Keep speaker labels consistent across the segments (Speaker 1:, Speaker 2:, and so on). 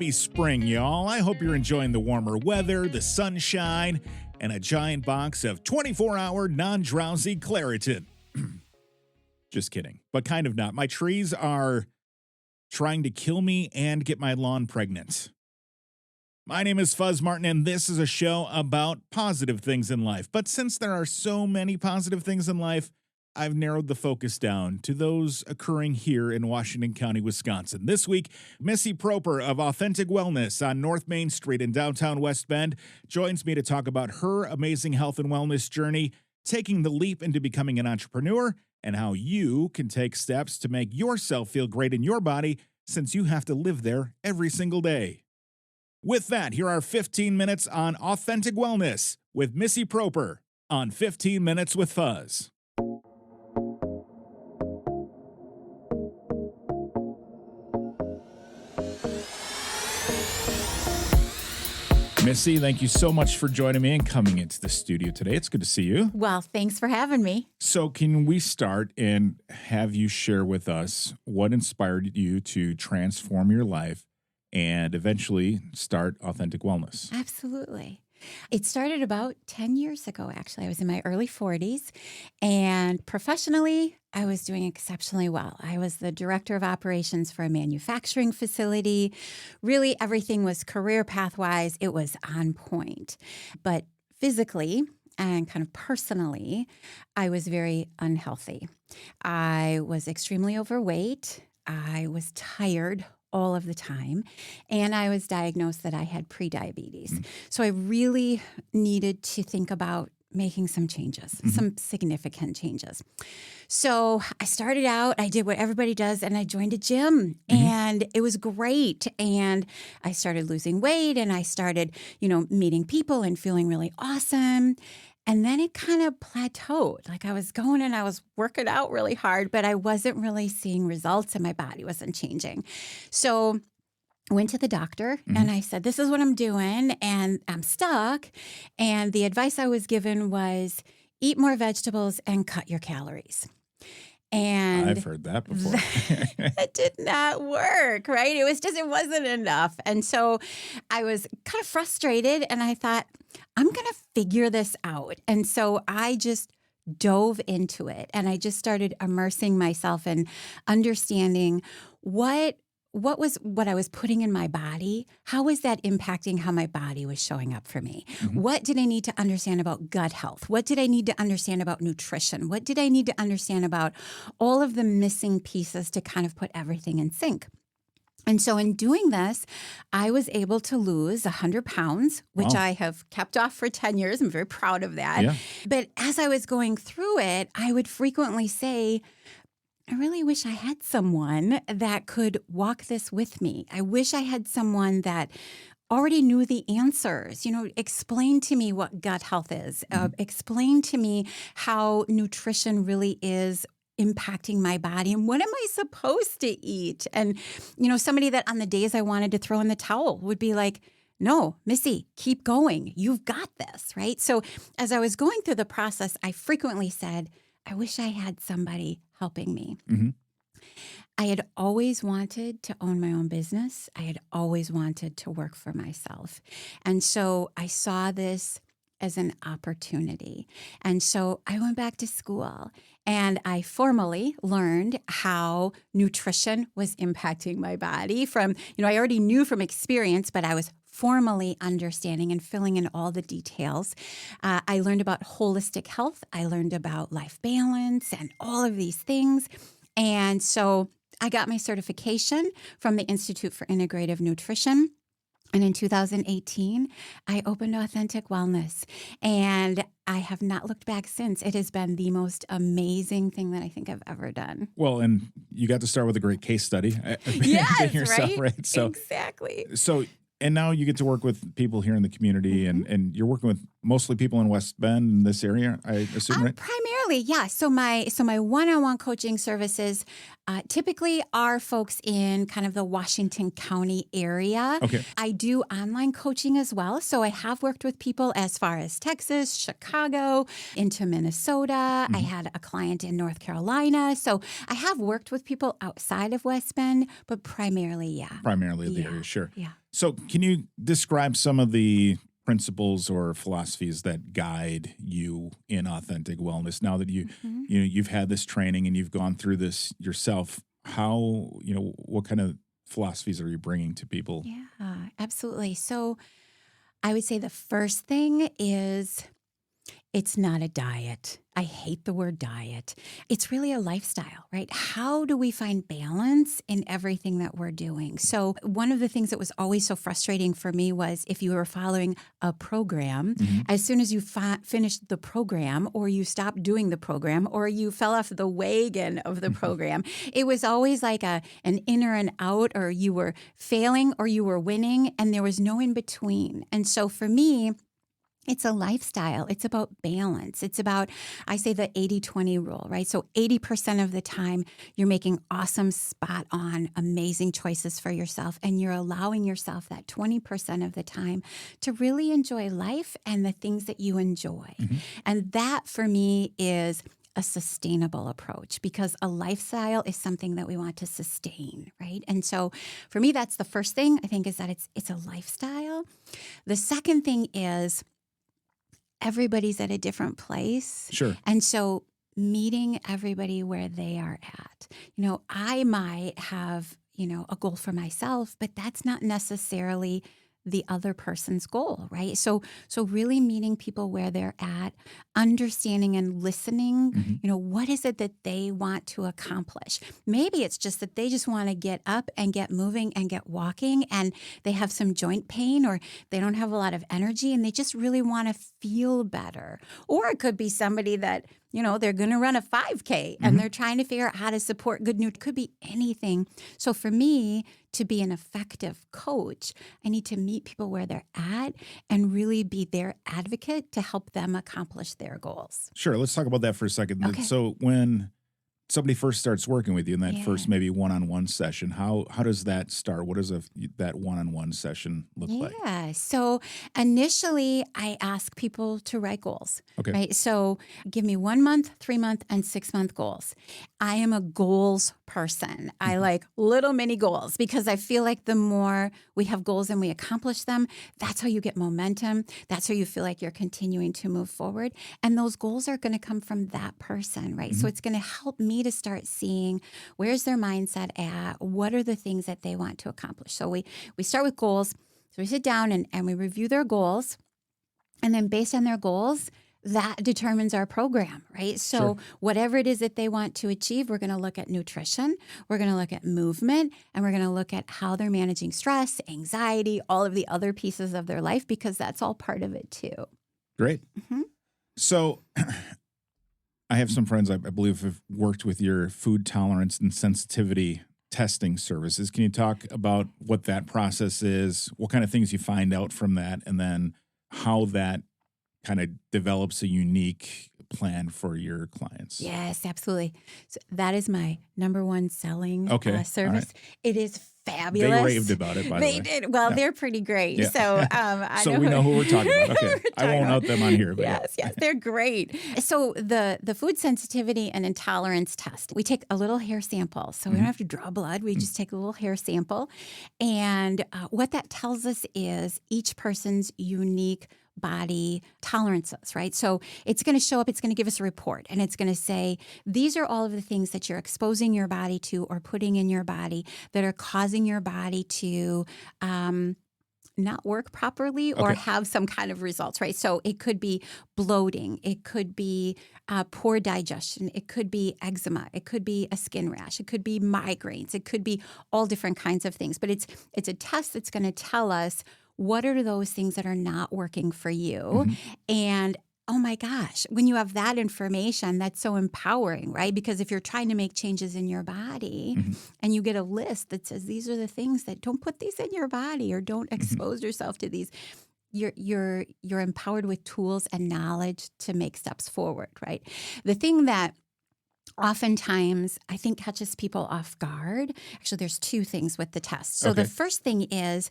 Speaker 1: Happy spring, y'all. I hope you're enjoying the warmer weather, the sunshine, and a giant box of 24-hour non-drowsy Claritin. Just kidding, but kind of not. My trees are trying to kill me and get my lawn pregnant. My name is Fuzz Martin, and this is a show about positive things in life. But since there are so many positive things in life, I've narrowed the focus down to those occurring here in Washington County, Wisconsin. This week, Missy Propper of Authentic Wellness on North Main Street in downtown West Bend joins me to talk about her amazing health and wellness journey, taking the leap into becoming an entrepreneur, and how you can take steps to make yourself feel great in your body since you have to live there every single day. With that, here are 15 minutes on Authentic Wellness with Missy Propper on 15 Minutes with Fuzz. Missy, thank you so much for joining me and coming into the studio today. It's good to see you.
Speaker 2: Well, thanks for having me.
Speaker 1: So can we start and have you share with us what inspired you to transform your life and eventually start Authentic Wellness?
Speaker 2: Absolutely. It started about 10 years ago, actually. I was in my early 40s, and professionally, I was doing exceptionally well. I was the director of operations for a manufacturing facility. Really, everything was career path-wise. It was on point. But physically and kind of personally, I was very unhealthy. I was extremely overweight. I was tired all of the time. And I was diagnosed that I had prediabetes. So I really needed to think about making some changes, some significant changes. So I started out, I did what everybody does, and I joined a gym, and it was great. And I started losing weight, and I started, meeting people and feeling really awesome. And then it kind of plateaued. Like I was going and I was working out really hard, but I wasn't really seeing results and my body wasn't changing. So I went to the doctor and I said, this is what I'm doing and I'm stuck. And the advice I was given was eat more vegetables and cut your calories. And
Speaker 1: I've heard that before.
Speaker 2: That did not work, right? It wasn't enough. And so I was kind of frustrated and I thought, I'm going to figure this out. And so I just dove into it and I just started immersing myself in understanding what I was putting in my body, how was that impacting how my body was showing up for me? What did I need to understand about gut health? What did I need to understand about nutrition? What did I need to understand about all of the missing pieces to kind of put everything in sync? And so in doing this, I was able to lose 100 pounds, which I have kept off for 10 years. I'm very proud of that.
Speaker 1: Yeah.
Speaker 2: But as I was going through it, I would frequently say, I really wish I had someone that could walk this with me. I wish I had someone that already knew the answers, explain to me what gut health is, explain to me how nutrition really is impacting my body and what am I supposed to eat? And, somebody that on the days I wanted to throw in the towel would be like, no, Missy, keep going. You've got this, right? So as I was going through the process, I frequently said, I wish I had somebody helping me. I had always wanted to own my own business. I had always wanted to work for myself. And so I saw this as an opportunity. And so I went back to school and I formally learned how nutrition was impacting my body from, I already knew from experience, but I was formally understanding and filling in all the details. I learned about holistic health. I learned about life balance and all of these things. And so I got my certification from the Institute for Integrative Nutrition. And in 2018, I opened Authentic Wellness, and I have not looked back since. It has been the most amazing thing that I think I've ever done.
Speaker 1: Well, and you got to start with a great case study.
Speaker 2: Yes,
Speaker 1: yourself, right? So,
Speaker 2: exactly.
Speaker 1: And now you get to work with people here in the community, and you're working with mostly people in West Bend in this area, I assume, right?
Speaker 2: Primarily, yeah. So my one-on-one coaching services typically are folks in kind of the Washington County area.
Speaker 1: Okay.
Speaker 2: I do online coaching as well. So I have worked with people as far as Texas, Chicago, into Minnesota. I had a client in North Carolina. So I have worked with people outside of West Bend, but primarily, yeah.
Speaker 1: Primarily the area, sure.
Speaker 2: Yeah.
Speaker 1: So can you describe some of the principles or philosophies that guide you in authentic wellness now that
Speaker 2: Mhm.
Speaker 1: you've had this training and you've gone through this yourself? How, what kind of philosophies are you bringing to people?
Speaker 2: Yeah, absolutely. So I would say the first thing is it's not a diet. I hate the word diet. It's really a lifestyle, right? How do we find balance in everything that we're doing? So, one of the things that was always so frustrating for me was if you were following a program,
Speaker 1: Mhm.
Speaker 2: as soon as you finished the program, or you stopped doing the program, or you fell off the wagon of the program, it was always like an in or an out, or you were failing or you were winning, and there was no in between. And so, for me, it's a lifestyle. It's about balance. It's about, I say the 80-20 rule, right? So 80% of the time, you're making awesome, spot on, amazing choices for yourself. And you're allowing yourself that 20% of the time to really enjoy life and the things that you enjoy.
Speaker 1: Mhm.
Speaker 2: And that for me is a sustainable approach, because a lifestyle is something that we want to sustain, right? And so for me, that's the first thing I think, is that it's a lifestyle. The second thing is, everybody's at a different place.
Speaker 1: Sure.
Speaker 2: And so meeting everybody where they are at. I might have, a goal for myself, but that's not necessarily the other person's goal, right? So really meeting people where they're at, understanding and listening,
Speaker 1: Mhm.
Speaker 2: what is it that they want to accomplish? Maybe it's just that they just want to get up and get moving and get walking, and they have some joint pain, or they don't have a lot of energy and they just really want to feel better. Or it could be somebody that, they're going to run a 5K and
Speaker 1: Mhm.
Speaker 2: they're trying to figure out how to support good nutrition. It could be anything. So for me, to be an effective coach, I need to meet people where they're at and really be their advocate to help them accomplish their goals.
Speaker 1: Sure. Let's talk about that for a second.
Speaker 2: Okay.
Speaker 1: So when somebody first starts working with you in that
Speaker 2: Yeah.
Speaker 1: first maybe one-on-one session, how does that start? What does that one-on-one session look like?
Speaker 2: Yeah. So initially, I ask people to write goals,
Speaker 1: Okay.
Speaker 2: right? So give me 1 month, 3 month, and 6 month goals. I am a goals person. I
Speaker 1: Mhm.
Speaker 2: like little mini goals, because I feel like the more we have goals and we accomplish them, that's how you get momentum. That's how you feel like you're continuing to move forward. And those goals are going to come from that person, right? So
Speaker 1: Mhm.
Speaker 2: it's going to help me to start seeing, where's their mindset at? What are the things that they want to accomplish? So we start with goals. So we sit down and we review their goals. And then based on their goals, that determines our program, right? So
Speaker 1: Sure.
Speaker 2: whatever it is that they want to achieve, we're going to look at nutrition, we're going to look at movement, and we're going to look at how they're managing stress, anxiety, all of the other pieces of their life, because that's all part of it too.
Speaker 1: Great.
Speaker 2: Mhm.
Speaker 1: So I have some friends I believe have worked with your food tolerance and sensitivity testing services. Can you talk about what that process is, what kind of things you find out from that, and then how that kind of develops a unique plan for your clients?
Speaker 2: Yes, absolutely. So that is my number one selling
Speaker 1: Okay. All
Speaker 2: service.
Speaker 1: right.
Speaker 2: It is
Speaker 1: They
Speaker 2: fabulous.
Speaker 1: raved about it, by the
Speaker 2: They
Speaker 1: way.
Speaker 2: did. Well,
Speaker 1: Yeah.
Speaker 2: they're pretty great.
Speaker 1: Yeah.
Speaker 2: So I
Speaker 1: So
Speaker 2: know
Speaker 1: we know who we're talking about. Okay.
Speaker 2: we're
Speaker 1: I won't
Speaker 2: talking about.
Speaker 1: out them on here, but yeah.
Speaker 2: Yes, they're great. So the food sensitivity and intolerance test, we take a little hair sample. So we don't
Speaker 1: Mhm.
Speaker 2: have to draw blood. We just take a little hair sample. And what that tells us is each person's unique body tolerances, right? So it's going to show up, it's going to give us a report, and it's going to say, these are all of the things that you're exposing your body to or putting in your body that are causing your body to not work properly or
Speaker 1: Okay.
Speaker 2: have some kind of results, right? So it could be bloating, it could be poor digestion, it could be eczema, it could be a skin rash, it could be migraines, it could be all different kinds of things. But it's a test that's going to tell us what are those things that are not working for you.
Speaker 1: Mhm.
Speaker 2: And oh my gosh, when you have that information, that's so empowering, right? Because if you're trying to make changes in your body
Speaker 1: Mhm.
Speaker 2: and you get a list that says these are the things that don't put these in your body or don't
Speaker 1: Mhm.
Speaker 2: expose yourself to these, you're empowered with tools and knowledge to make steps forward, right? The thing that oftentimes I think catches people off guard, actually there's two things with the test. So the
Speaker 1: Okay.
Speaker 2: first thing is,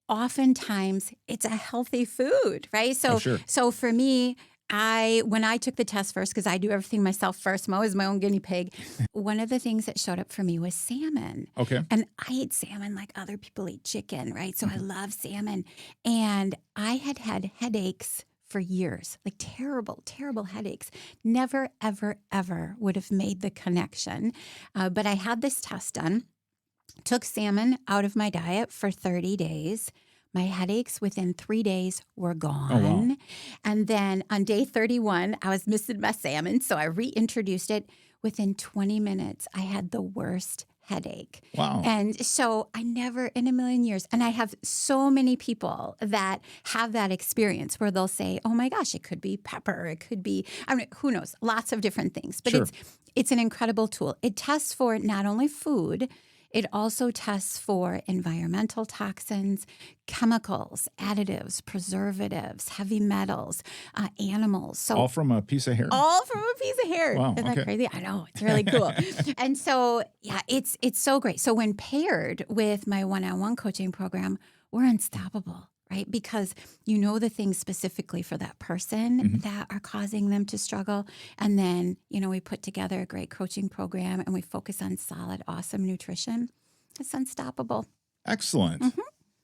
Speaker 2: oftentimes it's a healthy food, right?
Speaker 1: Oh,
Speaker 2: So
Speaker 1: sure.
Speaker 2: so for me, When I took the test first, because I do everything myself first, I'm always my own guinea pig. One of the things that showed up for me was salmon.
Speaker 1: Okay.
Speaker 2: And I eat salmon like other people eat chicken, right? So I love salmon. And I had headaches for years, like terrible, terrible headaches. Never, ever, ever would have made the connection. But I had this test done, took salmon out of my diet for 30 days. My headaches within 3 days were gone.
Speaker 1: Oh, wow.
Speaker 2: And then on day 31, I was missing my salmon. So I reintroduced it. Within 20 minutes, I had the worst headache.
Speaker 1: Wow.
Speaker 2: And so I never in a million years, and I have so many people that have that experience where they'll say, oh my gosh, it could be pepper. It could be, I mean, who knows, lots of different things. But
Speaker 1: Sure.
Speaker 2: it's an incredible tool. It tests for not only food, it also tests for environmental toxins, chemicals, additives, preservatives, heavy metals, animals. So
Speaker 1: All from a piece of hair?
Speaker 2: all from a piece of hair.
Speaker 1: Wow,
Speaker 2: Isn't
Speaker 1: okay.
Speaker 2: that crazy? I know. It's really cool. And so, yeah, it's so great. So when paired with my one-on-one coaching program, we're unstoppable, right? Because you know the things specifically for that person that are causing them to struggle. And then, we put together a great coaching program and we focus on solid, awesome nutrition. It's unstoppable.
Speaker 1: Excellent.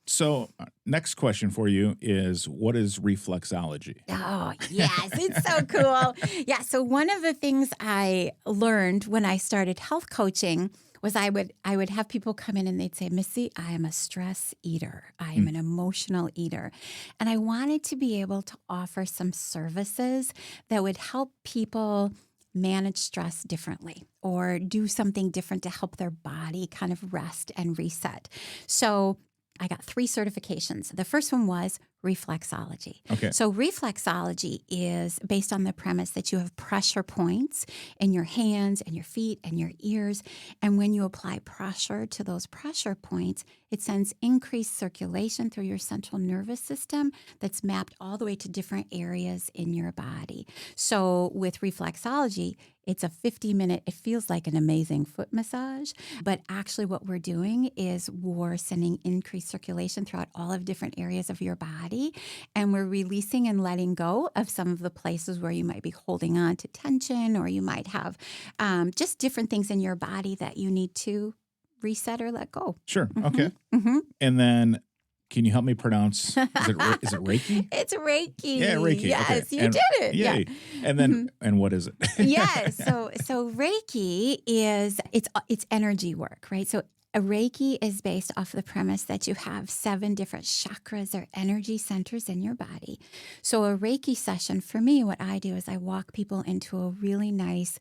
Speaker 1: So next question for you is, what is reflexology?
Speaker 2: Oh, yes. It's so cool. Yeah. So one of the things I learned when I started health coaching was I would have people come in and they'd say, Missy, I am a stress eater. I am an emotional eater. And I wanted to be able to offer some services that would help people manage stress differently or do something different to help their body kind of rest and reset. So I got 3 certifications. The first one was reflexology.
Speaker 1: Okay.
Speaker 2: So reflexology is based on the premise that you have pressure points in your hands and your feet and your ears. And when you apply pressure to those pressure points, it sends increased circulation through your central nervous system that's mapped all the way to different areas in your body. So with reflexology, it's a 50-minute, it feels like an amazing foot massage, but actually what we're doing is we're sending increased circulation throughout all of different areas of your body, and we're releasing and letting go of some of the places where you might be holding on to tension, or you might have just different things in your body that you need to reset or let go.
Speaker 1: Sure. Okay. And then can you help me pronounce, is it Reiki?
Speaker 2: It's Reiki.
Speaker 1: Yeah, Reiki.
Speaker 2: Yes,
Speaker 1: Okay.
Speaker 2: you did it.
Speaker 1: Yay.
Speaker 2: Yeah.
Speaker 1: And then, and what is it?
Speaker 2: Yes. So Reiki is it's energy work, right? So a Reiki is based off the premise that you have 7 different chakras or energy centers in your body. So a Reiki session for me, what I do is I walk people into a really nice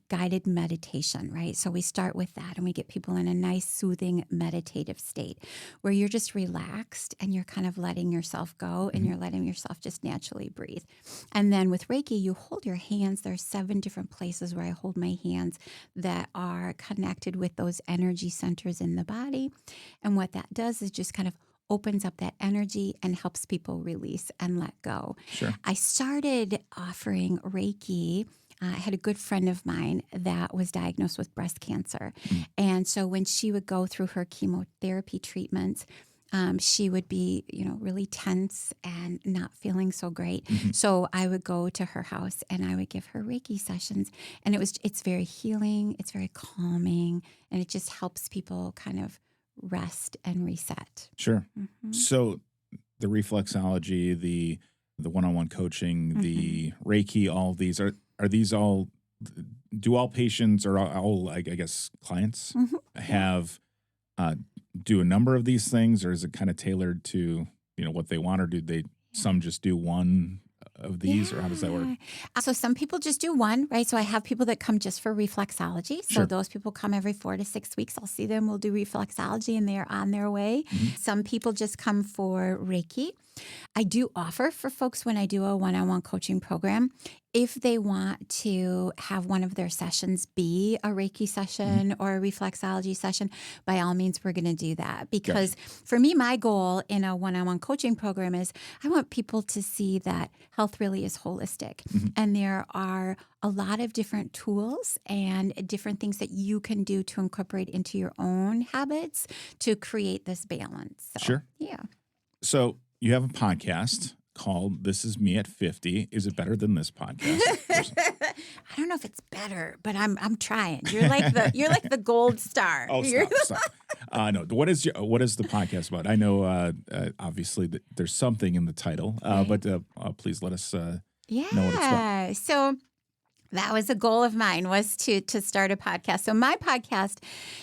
Speaker 2: guided meditation, right? So we start with that and we get people in a nice, soothing, meditative state where you're just relaxed and you're kind of letting yourself go and you're letting yourself just naturally breathe. And then with Reiki, you hold your hands. There's 7 different places where I hold my hands that are connected with those energy centers in the body. And what that does is just kind of opens up that energy and helps people release and let go.
Speaker 1: Sure.
Speaker 2: I started offering Reiki. I had a good friend of mine that was diagnosed with breast cancer. And so when she would go through her chemotherapy treatments, she would be, really tense and not feeling so great. So I would go to her house and I would give her Reiki sessions. And it's very healing, it's very calming, and it just helps people kind of rest and reset.
Speaker 1: Sure. So the reflexology, the one-on-one coaching, the Reiki, all of these, are these all, do all patients or all, I guess, clients have, do a number of these things, or is it kind of tailored to, what they want, or do they, some just do one of these, or how does that work?
Speaker 2: So some people just do one, right? So I have people that come just for reflexology. So
Speaker 1: Sure.
Speaker 2: those people come every 4 to 6 weeks. I'll see them. We'll do reflexology and they're on their way. Some people just come for Reiki. I do offer for folks when I do a one-on-one coaching program, if they want to have one of their sessions be a Reiki session or a reflexology session, by all means, we're going to do that. Because for me, my goal in a one-on-one coaching program is I want people to see that health really is holistic. And there are a lot of different tools and different things that you can do to incorporate into your own habits to create this balance. So,
Speaker 1: Sure.
Speaker 2: Yeah.
Speaker 1: So you have a podcast called This Is Me at 50. Is it better than this podcast?
Speaker 2: I don't know if it's better, but I'm trying. You're like the gold star.
Speaker 1: Oh, stop. No. What is the podcast about? I know, obviously, that there's something in the title,
Speaker 2: Right.
Speaker 1: but please let us know what it's about.
Speaker 2: Yeah. So that was a goal of mine, was to start a podcast. So my podcast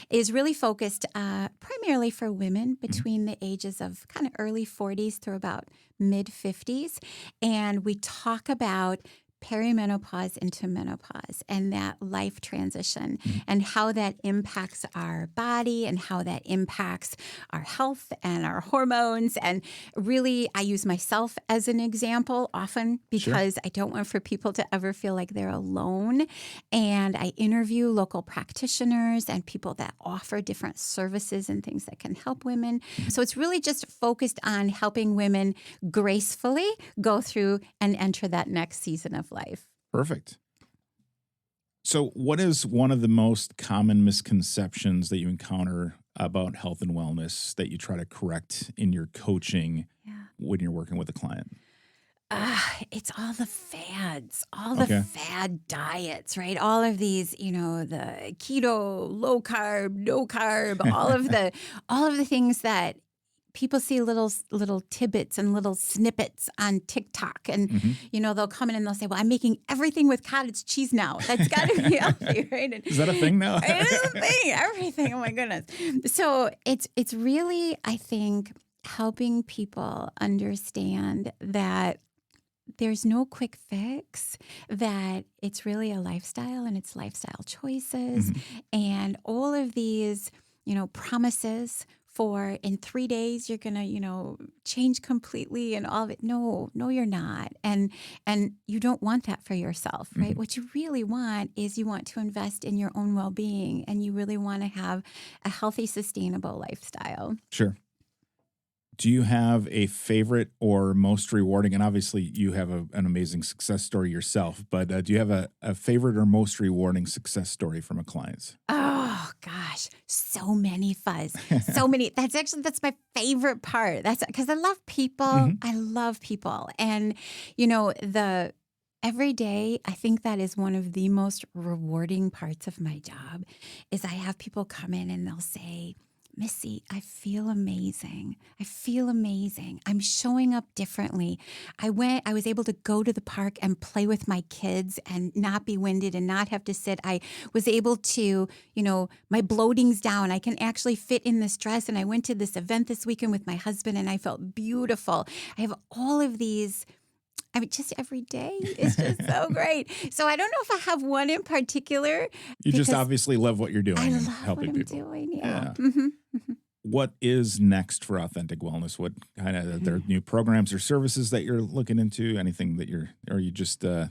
Speaker 2: is really focused primarily for women between the ages of kind of early 40s through about mid 50s. And we talk about perimenopause into menopause and that life transition and how that impacts our body and how that impacts our health and our hormones. And really, I use myself as an example often because I don't want for people to ever feel like they're alone. And I interview local practitioners and people that offer different services and things that can help women. So it's really just focused on helping women gracefully go through and enter that next season of life.
Speaker 1: Perfect. So what is one of the most common misconceptions that you encounter about health and wellness that you try to correct in your coaching when you're working with a client?
Speaker 2: It's all the fads, all the fad diets, right? All of these, the keto, low carb, no carb, all of the things that people see little tidbits and little snippets on TikTok. And, they'll come in and they'll say, well, I'm making everything with cottage cheese now. That's got to be healthy, right?
Speaker 1: Is that a thing now?
Speaker 2: It is a thing. Everything. Oh, my goodness. So it's really, I think, helping people understand that there's no quick fix, that it's really a lifestyle and it's lifestyle choices and all of these, promises for in 3 days, you're going to, change completely and all of it. No, you're not. And you don't want that for yourself, right? What you really want is you want to invest in your own well-being and you really want to have a healthy, sustainable lifestyle.
Speaker 1: Sure. Do you have a favorite or most rewarding, and obviously you have an amazing success story yourself, but do you have a favorite or most rewarding success story from a client?
Speaker 2: Oh, gosh, so many, Fuzz. So many. That's my favorite part. That's because I love people. I love people. And, every day, I think that is one of the most rewarding parts of my job is I have people come in and they'll say, Missy, I feel amazing. I'm showing up differently. I was able to go to the park and play with my kids and not be winded and not have to sit. I was able to, my bloating's down. I can actually fit in this dress. And I went to this event this weekend with my husband and I felt beautiful. I have all of these. Just every day is just so great. So I don't know if I have one in particular.
Speaker 1: You just obviously love what you're doing.
Speaker 2: I love
Speaker 1: helping
Speaker 2: what I'm
Speaker 1: people.
Speaker 2: doing. Yeah.
Speaker 1: What is next for Authentic Wellness? What kind of, are there new programs or services that you're looking into? Anything that or you just...
Speaker 2: I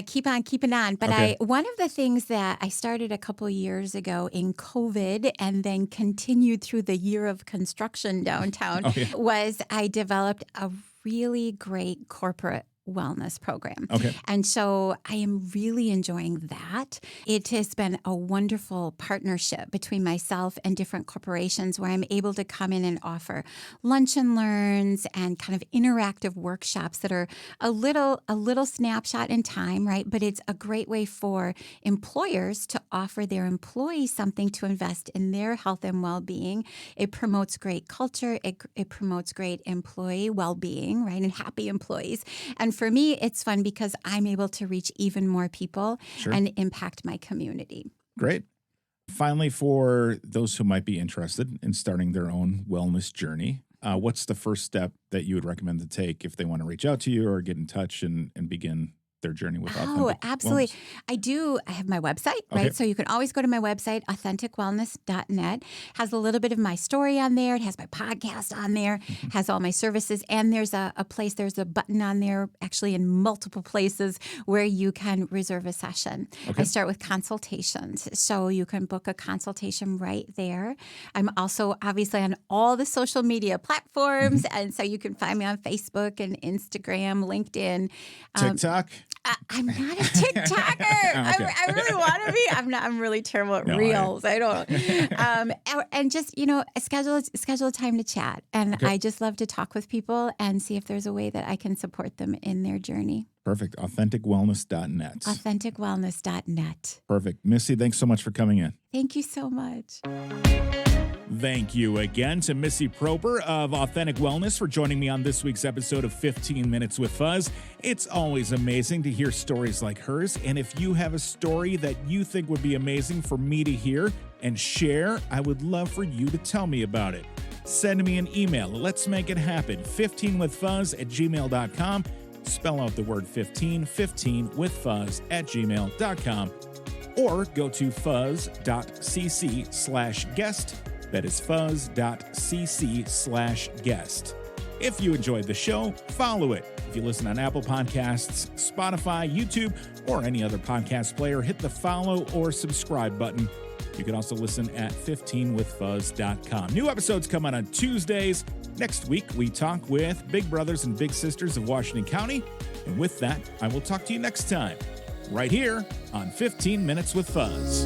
Speaker 2: keep on keeping on. But one of the things that I started a couple years ago in COVID and then continued through the year of construction downtown was I developed a really great corporate wellness program.
Speaker 1: Okay.
Speaker 2: And so I am really enjoying that. It has been a wonderful partnership between myself and different corporations where I'm able to come in and offer lunch and learns and kind of interactive workshops that are a little snapshot in time, right? But it's a great way for employers to offer their employees something to invest in their health and well-being. It promotes great culture. It promotes great employee well-being, right? And happy employees. And for me, it's fun because I'm able to reach even more people and impact my community.
Speaker 1: Great. Finally, for those who might be interested in starting their own wellness journey, what's the first step that you would recommend to take if they want to reach out to you or get in touch and begin their journey with Authentic
Speaker 2: absolutely.
Speaker 1: Wellness?
Speaker 2: I have my website, right? So you can always go to my website, authenticwellness.net. Has a little bit of my story on there. It has my podcast on there, has all my services. And there's a button on there, actually in multiple places, where you can reserve a session. I start with consultations. So you can book a consultation right there. I'm also obviously on all the social media platforms. And so you can find me on Facebook and Instagram, LinkedIn.
Speaker 1: TikTok?
Speaker 2: I'm not a TikToker.
Speaker 1: Okay.
Speaker 2: I really want to be. I'm not. I'm really terrible at
Speaker 1: No,
Speaker 2: reels. I don't. And just schedule a time to chat. And
Speaker 1: Okay.
Speaker 2: I just love to talk with people and see if there's a way that I can support them in their journey.
Speaker 1: Perfect. AuthenticWellness.net.
Speaker 2: AuthenticWellness.net.
Speaker 1: Perfect. Missy, thanks so much for coming in.
Speaker 2: Thank you so much.
Speaker 1: Thank you again to Missy Propper of Authentic Wellness for joining me on this week's episode of 15 Minutes with Fuzz. It's always amazing to hear stories like hers, and if you have a story that you think would be amazing for me to hear and share, I would love for you to tell me about it. Send me an email. Let's make it happen. 15withfuzz@gmail.com. Spell out the word 15withfuzz@gmail.com. Or go to fuzz.cc/guest. That is fuzz.cc/guest. If you enjoyed the show, follow it. If you listen on Apple Podcasts, Spotify, YouTube, or any other podcast player, hit the follow or subscribe button. You can also listen at 15withfuzz.com. New episodes come out on Tuesdays. Next week, we talk with Big Brothers and Big Sisters of Washington County. And with that, I will talk to you next time, right here on 15 Minutes with Fuzz.